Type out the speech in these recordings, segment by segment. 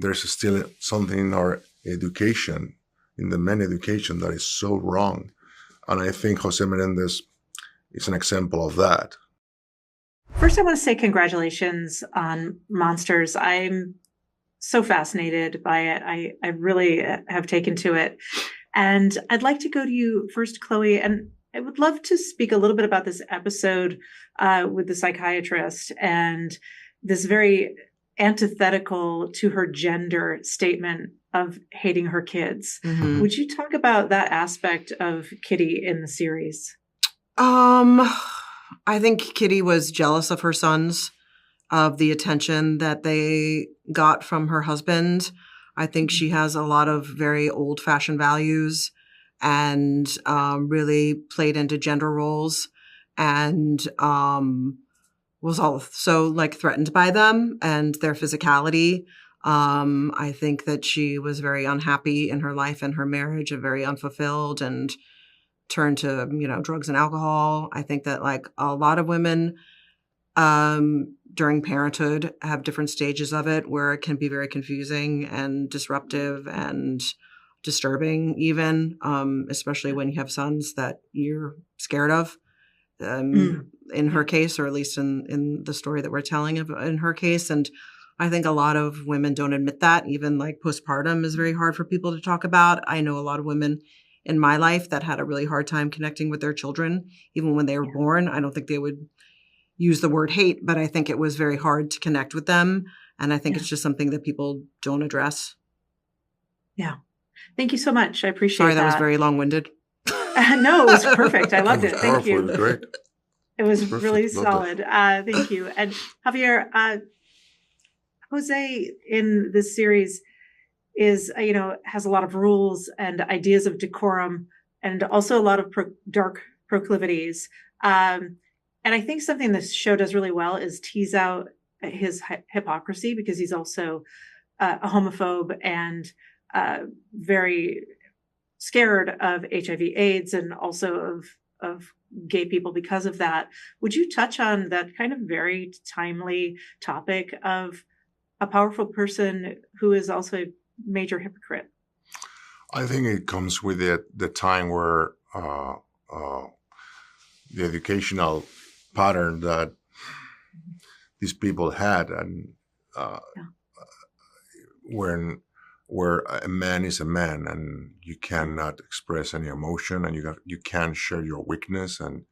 there's still something in our education, in the men education, that is so wrong. And I think Jose Menendez is an example of that. First, I want to say congratulations on Monsters. I'm so fascinated by it. I really have taken to it. And I'd like to go to you first, Chloe, and I would love to speak a little bit about this episode with the psychiatrist and this very antithetical to her gender statement of hating her kids. Mm-hmm. Would you talk about that aspect of Kitty in the series? I think Kitty was jealous of her sons, of the attention that they got from her husband. I think she has a lot of very old-fashioned values and really played into gender roles and was also like threatened by them and their physicality. I think that she was very unhappy in her life and her marriage and very unfulfilled and turned to, drugs and alcohol. I think that like a lot of women during parenthood have different stages of it where it can be very confusing and disruptive and disturbing even, especially when you have sons that you're scared of. In her case, or at least in the story that we're telling of in her case. And I think a lot of women don't admit that. Even like postpartum is very hard for people to talk about. I know a lot of women in my life that had a really hard time connecting with their children, even when they were born. I don't think they would use the word hate, but I think it was very hard to connect with them. And I think it's just something that people don't address. Yeah. Thank you so much. I appreciate that. Sorry, that was very long-winded. No, it was perfect. I loved it. Thank you. It was great. It was really solid. Thank you. And Javier, Jose in this series is, has a lot of rules and ideas of decorum and also a lot of dark proclivities. And I think something this show does really well is tease out his hypocrisy, because he's also a homophobe and very scared of HIV/AIDS and also of gay people because of that. Would you touch on that kind of very timely topic of a powerful person who is also a major hypocrite? I think it comes with the time where the educational pattern that these people had, and where a man is a man and you cannot express any emotion and you can't share your weakness and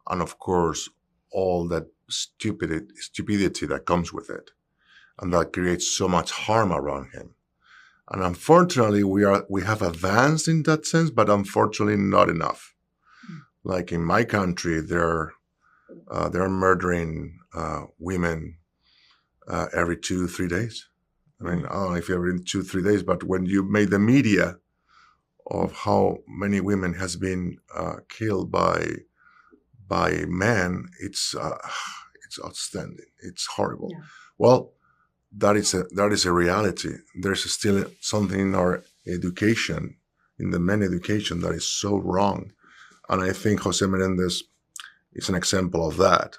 of course all that stupidity that comes with it, and that creates so much harm around him. And unfortunately we have advanced in that sense, but unfortunately not enough. Like in my country, they're murdering women every 2-3 days. I mean, I don't know if every 2-3 days, but when you made the media of how many women has been killed by men, it's outstanding. It's horrible. Yeah. Well, that is a reality. There's still something in our education, in the men education, that is so wrong. And I think Jose Menendez is an example of that.